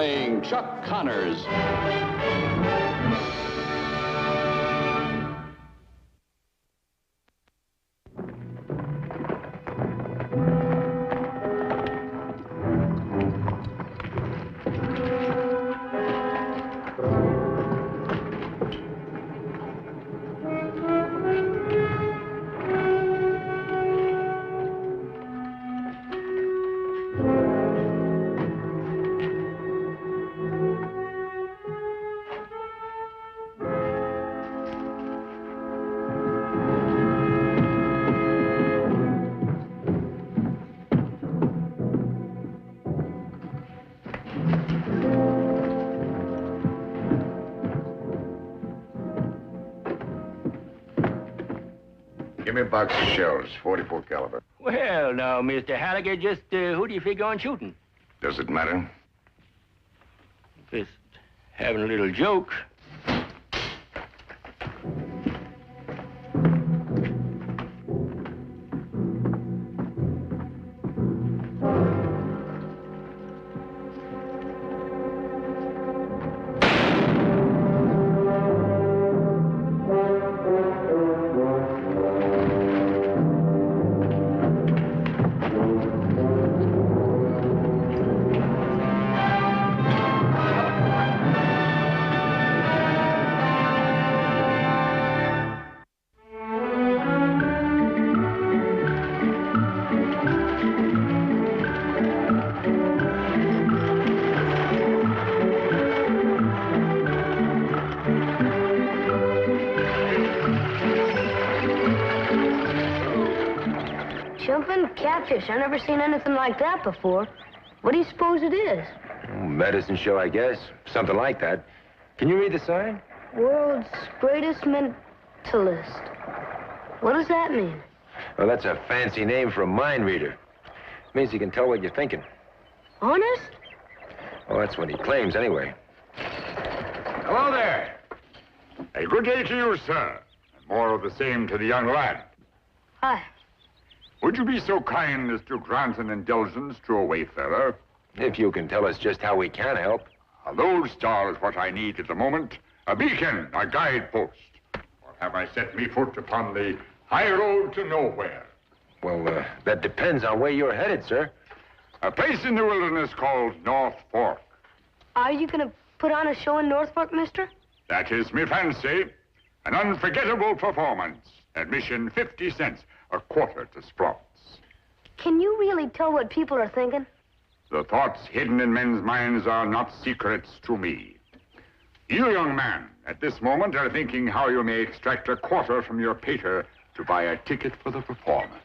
starring Chuck Connors. Give me a box of shells, 44 caliber. Well, now, Mr. Halligan, just who do you figure on shooting? Does it matter? Just having a little joke. Jumping catfish. I've never seen anything like that before. What do you suppose it is? Medicine show, I guess. Something like that. Can you read the sign? World's greatest mentalist. What does that mean? Well, that's a fancy name for a mind reader. It means he can tell what you're thinking. Honest? Well, that's what he claims, anyway. Hello there. A good day to you, sir. And more of the same to the young lad. Hi. Would you be so kind as to grant an indulgence to a wayfarer? If you can tell us just how we can help. A lodestar is what I need at the moment. A beacon, a guidepost. Or have I set me foot upon the high road to nowhere? Well, that depends on where you're headed, sir. A place in the wilderness called North Fork. Are you going to put on a show in North Fork, mister? That is me fancy. An unforgettable performance. Admission 50 cents. A quarter to Sprott's. Can you really tell what people are thinking? The thoughts hidden in men's minds are not secrets to me. You, young man, at this moment are thinking how you may extract a quarter from your pater to buy a ticket for the performance.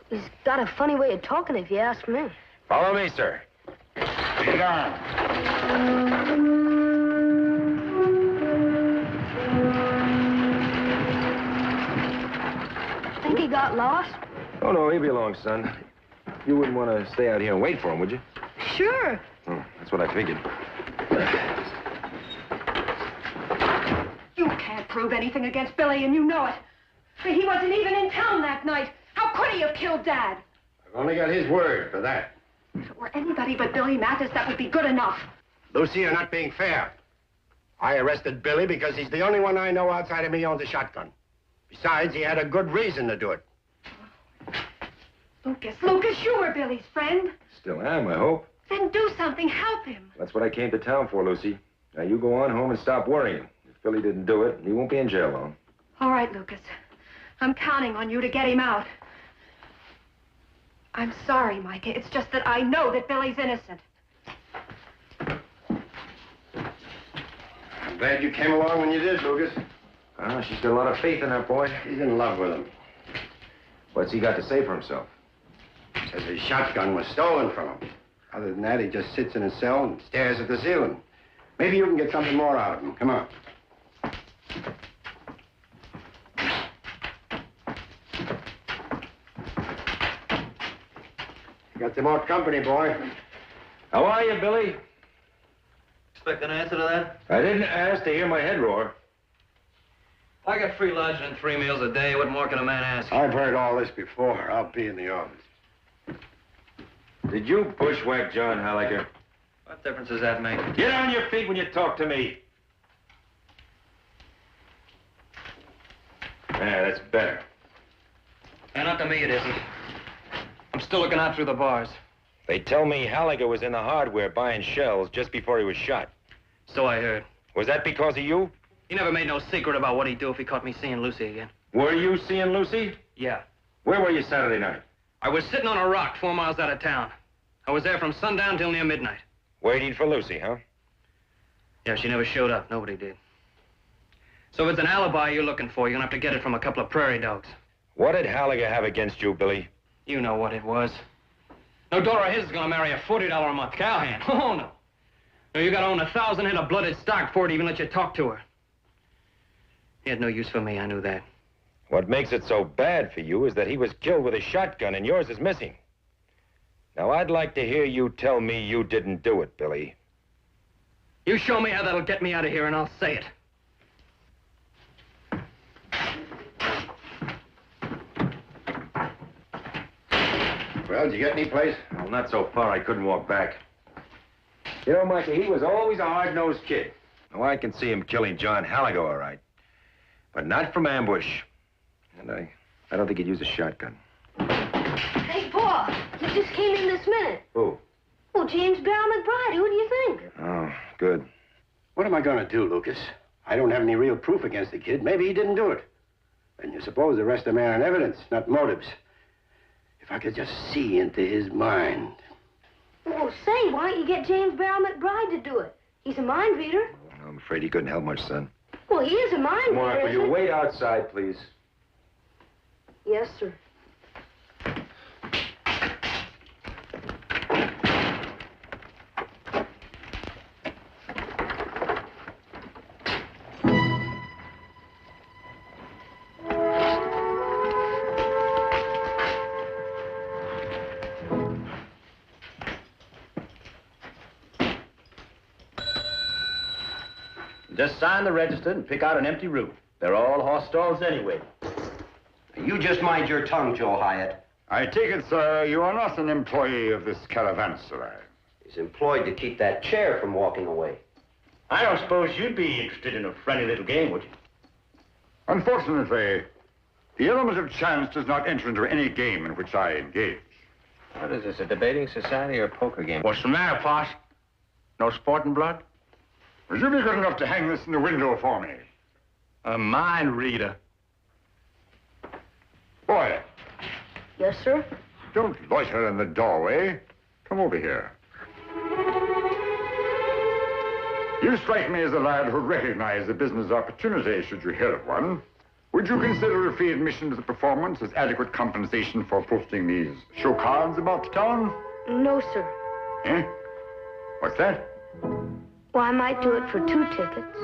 He's got a funny way of talking, if you ask me. Follow me, sir. Lead on. Think he got lost? Oh, no, he'll be along, son. You wouldn't want to stay out here and wait for him, would you? Sure. Oh, that's what I figured. You can't prove anything against Billy, and you know it. He wasn't even in town that night. How could he have killed Dad? I've only got his word for that. If it were anybody but Billy Mathis, that would be good enough. Lucy, you're not being fair. I arrested Billy because he's the only one I know outside of me owns a shotgun. Besides, he had a good reason to do it. Lucas, you were Billy's friend. Still am, I hope. Then do something, help him. That's what I came to town for, Lucy. Now, you go on home and stop worrying. If Billy didn't do it, he won't be in jail long. All right, Lucas. I'm counting on you to get him out. I'm sorry, Micah. It's just that I know that Billy's innocent. I'm glad you came along when you did, Lucas. Ah, she's got a lot of faith in that boy. He's in love with him. What's he got to say for himself? Says his shotgun was stolen from him. Other than that, he just sits in his cell and stares at the ceiling. Maybe you can get something more out of him. Come on. You got some more company, boy. How are you, Billy? Expect an answer to that? I didn't ask to hear my head roar. I got free lodging and 3 meals a day. What more can a man ask? I've heard all this before. I'll be in the office. Did you bushwhack John Halligan? What difference does that make? Get on your feet when you talk to me. Yeah, that's better. Yeah, not to me it isn't. I'm still looking out through the bars. They tell me Halliger was in the hardware buying shells just before he was shot. So I heard. Was that because of you? He never made no secret about what he'd do if he caught me seeing Lucy again. Were you seeing Lucy? Yeah. Where were you Saturday night? I was sitting on a rock 4 miles out of town. I was there from sundown till near midnight. Waiting for Lucy, huh? Yeah, she never showed up. Nobody did. So if it's an alibi you're looking for, you're gonna have to get it from a couple of prairie dogs. What did Halliger have against you, Billy? You know what it was. No daughter of his is gonna marry a $40 a month cowhand. Oh, no. No, you gotta own 1,000 head of blooded stock for it to even let you talk to her. He had no use for me, I knew that. What makes it so bad for you is that he was killed with a shotgun and yours is missing. Now, I'd like to hear you tell me you didn't do it, Billy. You show me how that'll get me out of here and I'll say it. Well, did you get any place? Well, not so far. I couldn't walk back. You know, Mikey, he was always a hard-nosed kid. Oh, I can see him killing John Halliger, all right. But not from ambush. And I don't think he'd use a shotgun. Hey, Paul, you just came in this minute. Who? Oh, James Barrow McBride. Who do you think? Oh, good. What am I going to do, Lucas? I don't have any real proof against the kid. Maybe he didn't do it. And you suppose the rest of man on evidence, not motives. If I could just see into his mind. Oh, say, why don't you get James Barrow McBride to do it? He's a mind reader. I'm afraid he couldn't help much, son. Well, he is a mind Mark, reader. will you isn't wait outside, please? he? Yes, sir. Just sign the register and pick out an empty room. They're all horse stalls anyway. You just mind your tongue, Joe Hyatt. I take it, sir, you are not an employee of this caravanserai. He's employed to keep that chair from walking away. I don't suppose you'd be interested in a friendly little game, would you? Unfortunately, the element of chance does not enter into any game in which I engage. What is this, a debating society or a poker game? What's the matter, Posh? No sporting blood? Would you be good enough to hang this in the window for me? A mind reader. Boy, Yes, sir. don't loiter in the doorway. Come over here. You strike me as a lad who'd recognize a business opportunity should you hear of one. Would you consider a free admission to the performance as adequate compensation for posting these show cards about town? No, sir. Eh? What's that? Well, I might do it for 2 tickets.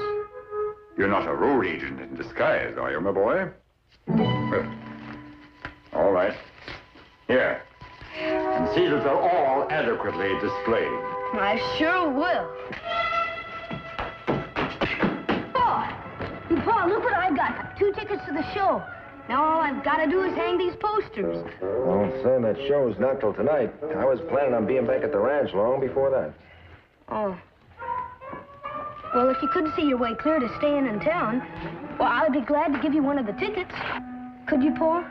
You're not a road agent in disguise, are you, my boy? Well, all right. Here. And see that they're all adequately displayed. I sure will. Paul, look what I got. 2 tickets to the show. Now all I've got to do is hang these posters. Well, son, that show's not till tonight. I was planning on being back at the ranch long before that. Oh. Well, if you couldn't see your way clear to staying in town, well, I'd be glad to give you one of the tickets. Could you, Paul?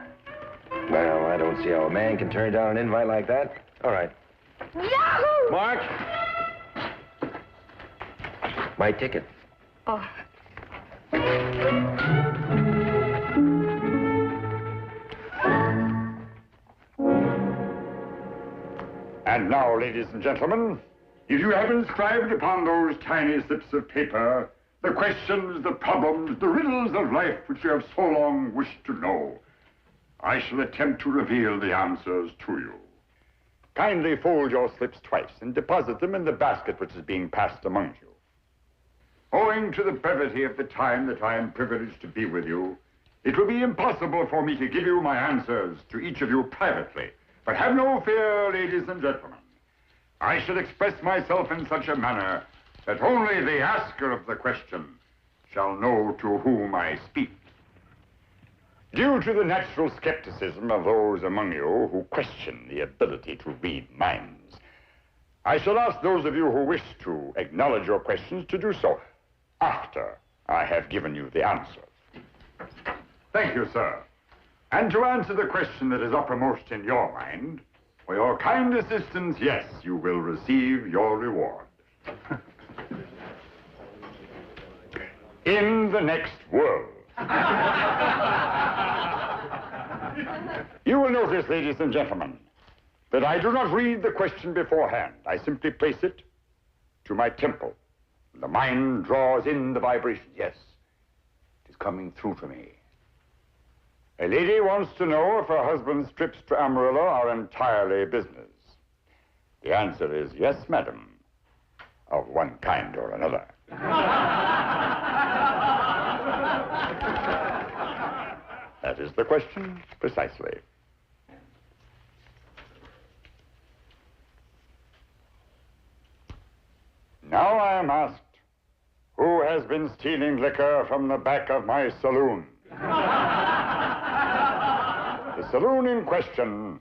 Well, I don't see how a man can turn down an invite like that. All right. Yahoo! Mark! My ticket. Oh. And now, ladies and gentlemen, if you have inscribed upon those tiny slips of paper the questions, the problems, the riddles of life which you have so long wished to know, I shall attempt to reveal the answers to you. Kindly fold your slips twice and deposit them in the basket which is being passed among you. Owing to the brevity of the time that I am privileged to be with you, it will be impossible for me to give you my answers to each of you privately. But have no fear, ladies and gentlemen. I shall express myself in such a manner that only the asker of the question shall know to whom I speak. Due to the natural skepticism of those among you who question the ability to read minds, I shall ask those of you who wish to acknowledge your questions to do so after I have given you the answers. Thank you, sir. And to answer the question that is uppermost in your mind, for your kind assistance, yes, you will receive your reward. In the next world. You will notice, ladies and gentlemen, that I do not read the question beforehand. I simply place it to my temple. The mind draws in the vibration. Yes, it is coming through to me. A lady wants to know if her husband's trips to Amarillo are entirely business. The answer is yes, madam, of one kind or another. That is the question, precisely. Now I am asked, who has been stealing liquor from the back of my saloon? The saloon in question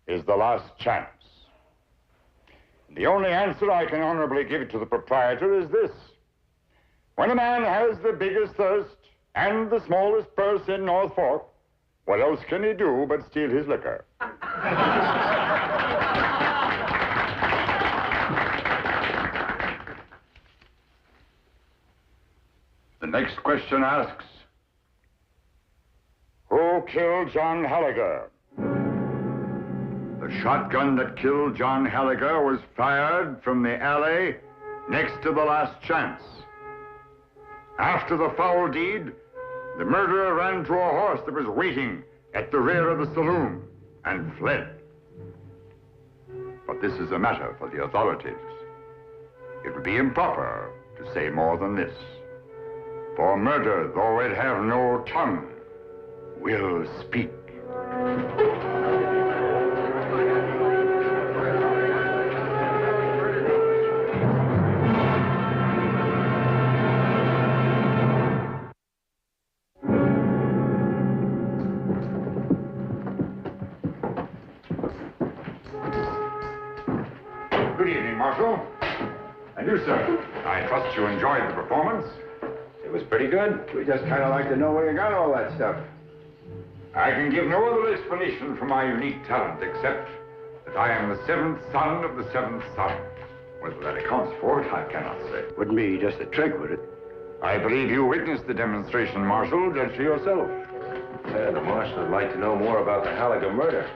is the Last Chance. The only answer I can honorably give to the proprietor is this. When a man has the biggest thirst and the smallest purse in North Fork, what else can he do but steal his liquor? The next question asks, who killed John Halliger? The shotgun that killed John Halliger was fired from the alley next to the Last Chance. After the foul deed, the murderer ran to a horse that was waiting at the rear of the saloon and fled. But this is a matter for the authorities. It would be improper to say more than this. For murder, though it have no tongue, will speak. Good evening, Marshal. And you, sir. I trust you enjoyed the performance. It was pretty good. We just kind of like to know where you got all that stuff. I can give no other explanation for my unique talent except that I am the seventh son of the seventh son. Whether that accounts for it, I cannot say. Wouldn't be just a trick, would it? I believe you witnessed the demonstration, Marshal. Judge for yourself. The marshal would like to know more about the Halliger murder.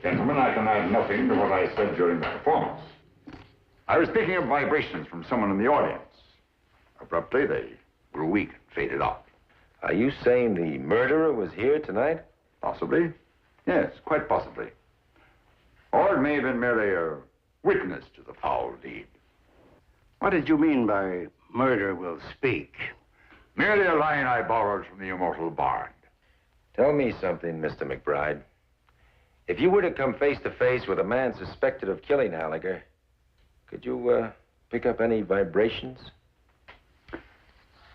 Gentlemen, I can add nothing to what I said during the performance. I was speaking of vibrations from someone in the audience. Abruptly, they grew weak and faded out. Are you saying the murderer was here tonight? Possibly. Yes, quite possibly. Or it may have been merely a witness to the foul deed. What did you mean by murder will speak? Merely a line I borrowed from the immortal bard. Tell me something, Mr. McBride. If you were to come face to face with a man suspected of killing Halliger, could you pick up any vibrations?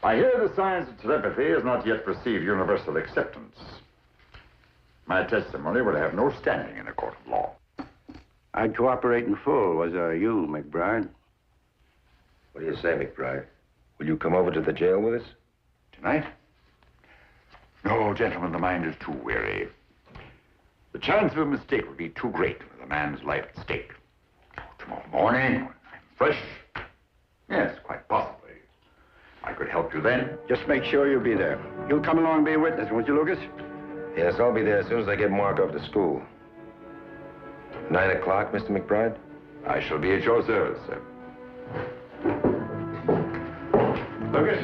I hear the science of telepathy has not yet received universal acceptance. My testimony would have no standing in a court of law. I'd cooperate in full, was I you, McBride? What do you say, McBride? Will you come over to the jail with us? Tonight? No, gentlemen, the mind is too weary. The chance of a mistake would be too great with a man's life at stake. Tomorrow morning, when I'm fresh, yes, quite possibly. I could help you then. Just make sure you'll be there. You'll come along and be a witness, won't you, Lucas? Yes, I'll be there as soon as I get Mark off to school. 9 o'clock, Mr. McBride? I shall be at your service, sir. Lucas?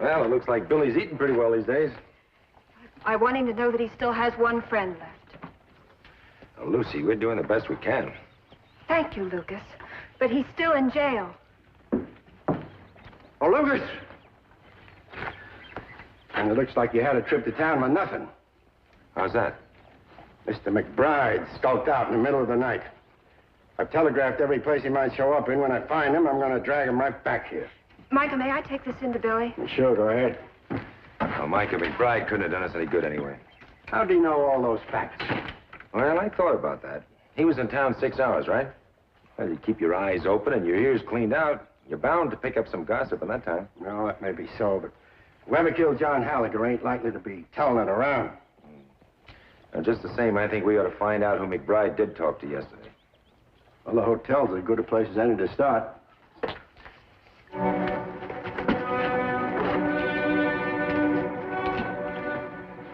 Well, it looks like Billy's eating pretty well these days. I want him to know that he still has one friend left. Now, Lucy, we're doing the best we can. Thank you, Lucas. But he's still in jail. Oh, Lucas! And it looks like you had a trip to town for nothing. How's that? Mr. McBride skulked out in the middle of the night. I've telegraphed every place he might show up in. When I find him, I'm going to drag him right back here. Micah, may I take this into Billy? Sure, go ahead. Well, Micah McBride couldn't have done us any good anyway. How do you know all those facts? Well, I thought about that. He was in town 6 hours, right? Well, you keep your eyes open and your ears cleaned out, you're bound to pick up some gossip in that time. Well, that may be so, but whoever killed John Gallagher ain't likely to be telling it around. And just the same, I think we ought to find out who McBride did talk to yesterday. Well, the hotel's as good a place as any to start.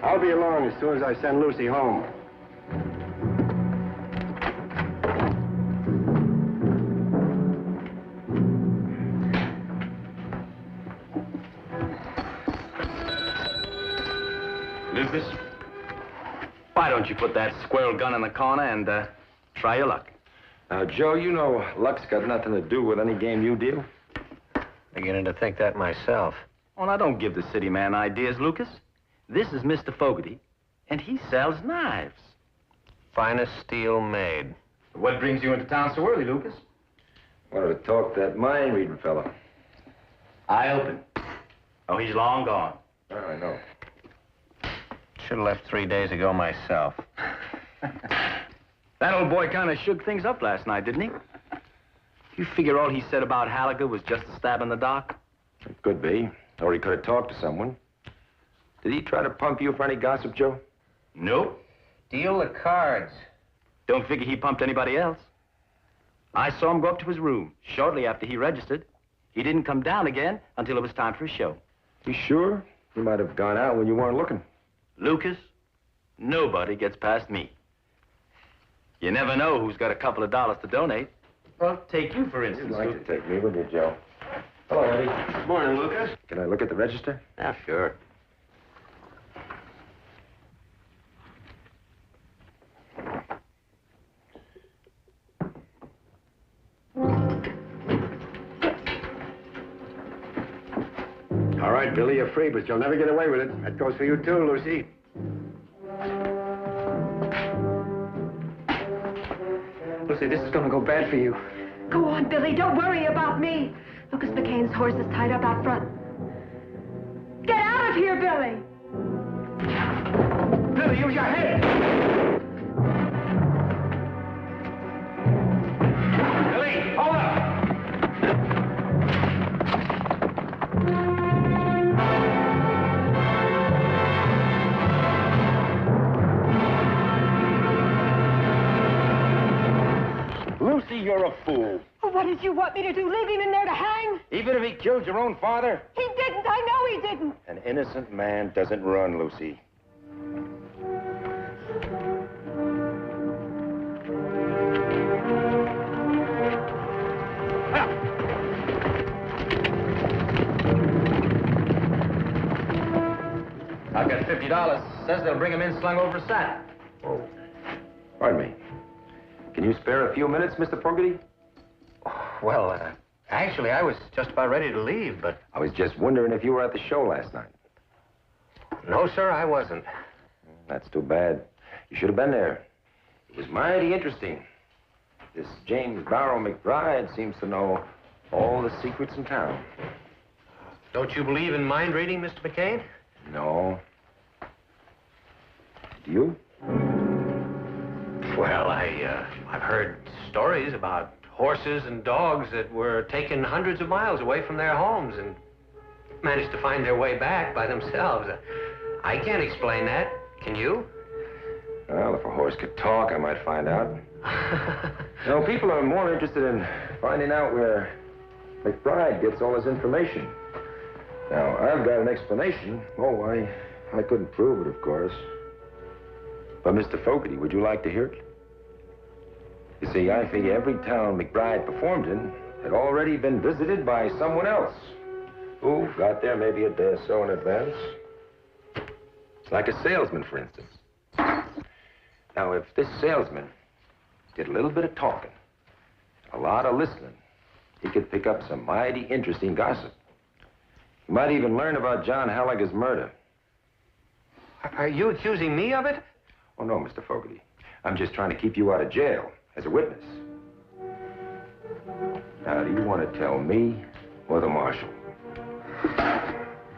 I'll be along as soon as I send Lucy home. Lucas, why don't you put that squirrel gun in the corner and try your luck? Now, Joe, you know luck's got nothing to do with any game you deal. Beginning to think that myself. Well, now, don't give the city man ideas, Lucas. This is Mr. Fogarty, and he sells knives. Finest steel made. What brings you into town so early, Lucas? Wanted to talk to that mind-reading fella. Eye open. Oh, he's long gone. Oh, I know. Should have left 3 days ago myself. That old boy kind of shook things up last night, didn't he? You figure all he said about Gallagher was just a stab in the dark? It could be. Or he could have talked to someone. Did he try to pump you for any gossip, Joe? Nope. Deal the cards. Don't figure he pumped anybody else. I saw him go up to his room shortly after he registered. He didn't come down again until it was time for his show. You sure? He might have gone out when you weren't looking. Lucas, nobody gets past me. You never know who's got a couple of dollars to donate. Well, take you, for instance. You'd like to take me, wouldn't you, Joe? Hello, Eddie. Good morning, Lucas. Can I look at the register? Yeah, sure. All right, Billy, you're free, but you'll never get away with it. That goes for you, too, Lucy. Lucy, this is gonna go bad for you. Go on, Billy. Don't worry about me. Lucas McCain's horse is tied up out front. Get out of here, Billy! Billy, use your head! Billy, hold up! Lucy, you're a fool. Oh, what did you want me to do? Leave him in there to hang? Even if he killed your own father? He didn't. I know he didn't. An innocent man doesn't run, Lucy. I've got $50. Says they'll bring him in slung over a sack. Oh. Pardon me. Can you spare a few minutes, Mr. Fogarty? Well, actually, I was just about ready to leave, but... I was just wondering if you were at the show last night. No, sir, I wasn't. That's too bad. You should have been there. It was mighty interesting. This James Barrow McBride seems to know all the secrets in town. Don't you believe in mind reading, Mr. McCain? No. Do you? Well, I've heard stories about horses and dogs that were taken hundreds of miles away from their homes and managed to find their way back by themselves. I can't explain that. Can you? Well, if a horse could talk, I might find out. No, people are more interested in finding out where McBride gets all his information. Now, I've got an explanation. Oh, I couldn't prove it, of course. But, Mr. Fogarty, would you like to hear it? You see, I figure every town McBride performed in had already been visited by someone else Ooh, got there maybe a day or so in advance. It's like a salesman, for instance. Now, if this salesman did a little bit of talking, a lot of listening, he could pick up some mighty interesting gossip. He might even learn about John Halliger's murder. Are you accusing me of it? Oh, no, Mr. Fogarty. I'm just trying to keep you out of jail as a witness. Now, do you want to tell me or the marshal?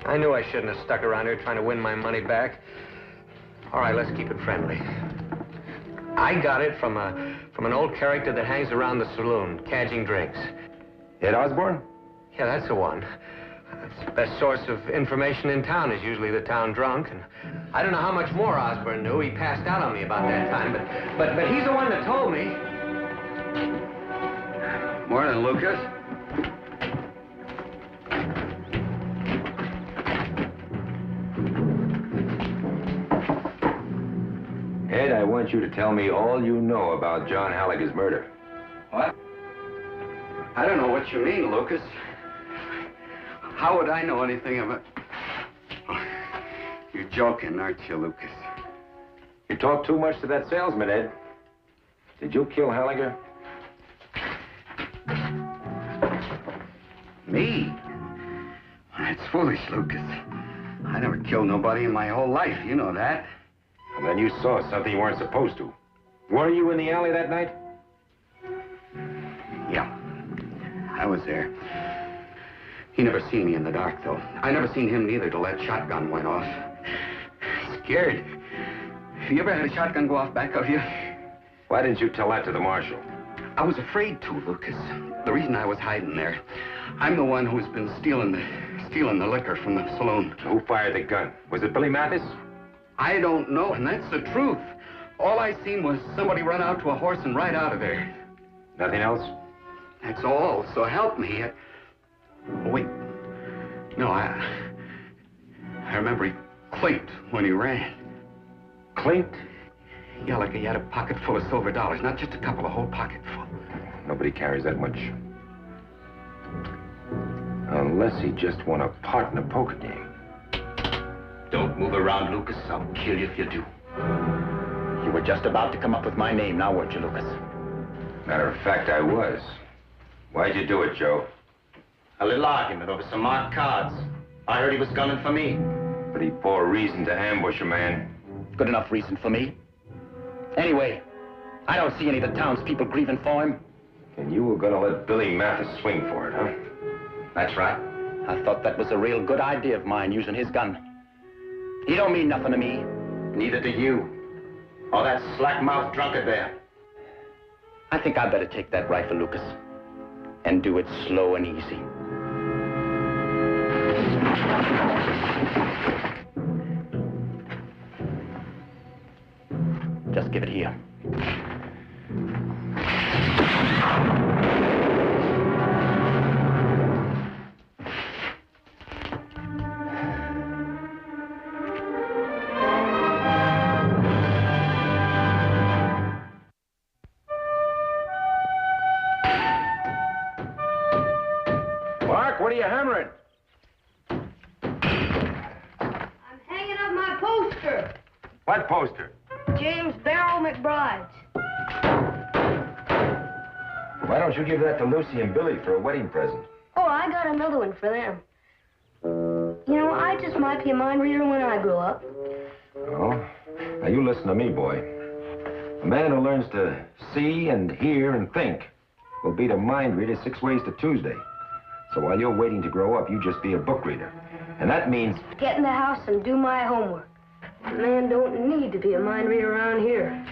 I knew I shouldn't have stuck around here trying to win my money back. All right, let's keep it friendly. I got it from an old character that hangs around the saloon, cadging drinks. Ed Osborne? Yeah, that's the one. It's the best source of information in town is usually the town drunk, and I don't know how much more Osborne knew. He passed out on me about that time, but he's the one that told me. Morning, Lucas. Ed, I want you to tell me all you know about John Halliger's murder. What? I don't know what you mean, Lucas. How would I know anything of it? You're joking, aren't you, Lucas? You talk too much to that salesman, Ed. Did you kill Halliger? Me? That's foolish, Lucas. I never killed nobody in my whole life. You know that. And then you saw something you weren't supposed to. Were you in the alley that night? Yeah. I was there. He never seen me in the dark, though. I never seen him neither till that shotgun went off. Scared. Have you ever had a shotgun go off back of you? Why didn't you tell that to the marshal? I was afraid to, Lucas. The reason I was hiding there, I'm the one who's been stealing the liquor from the saloon. Who fired the gun? Was it Billy Mathis? I don't know, and that's the truth. All I seen was somebody run out to a horse and ride out of there. Nothing else? That's all, so help me. Oh, wait. No, I remember he clinked when he ran. Clinked? Yeah, like he had a pocket full of silver dollars. Not just a couple, a whole pocket full. Nobody carries that much. Unless he just won a part in a poker game. Don't move around, Lucas. I'll kill you if you do. You were just about to come up with my name, now weren't you, Lucas? Matter of fact, I was. Why'd you do it, Joe? A little argument over some marked cards. I heard he was gunning for me. Pretty poor reason to ambush a man. Good enough reason for me. Anyway, I don't see any of the townspeople grieving for him. And you were gonna let Billy Mathis swing for it, huh? That's right. I thought that was a real good idea of mine, using his gun. He don't mean nothing to me. Neither do you. Or that slack-mouthed drunkard there. I think I better take that rifle, Lucas, and do it slow and easy. Just give it here. Mark, what are you hammering? I'm hanging up my poster. What poster? James Barrow McBride's. Why don't you give that to Lucy and Billy for a wedding present? Oh, I got another one for them. You know, I just might be a mind reader when I grow up. Oh? Now, you listen to me, boy. A man who learns to see and hear and think will beat a mind reader 6 ways to Tuesday. So while you're waiting to grow up, you just be a book reader. And that means... Get in the house and do my homework. A man don't need to be a mind reader around here.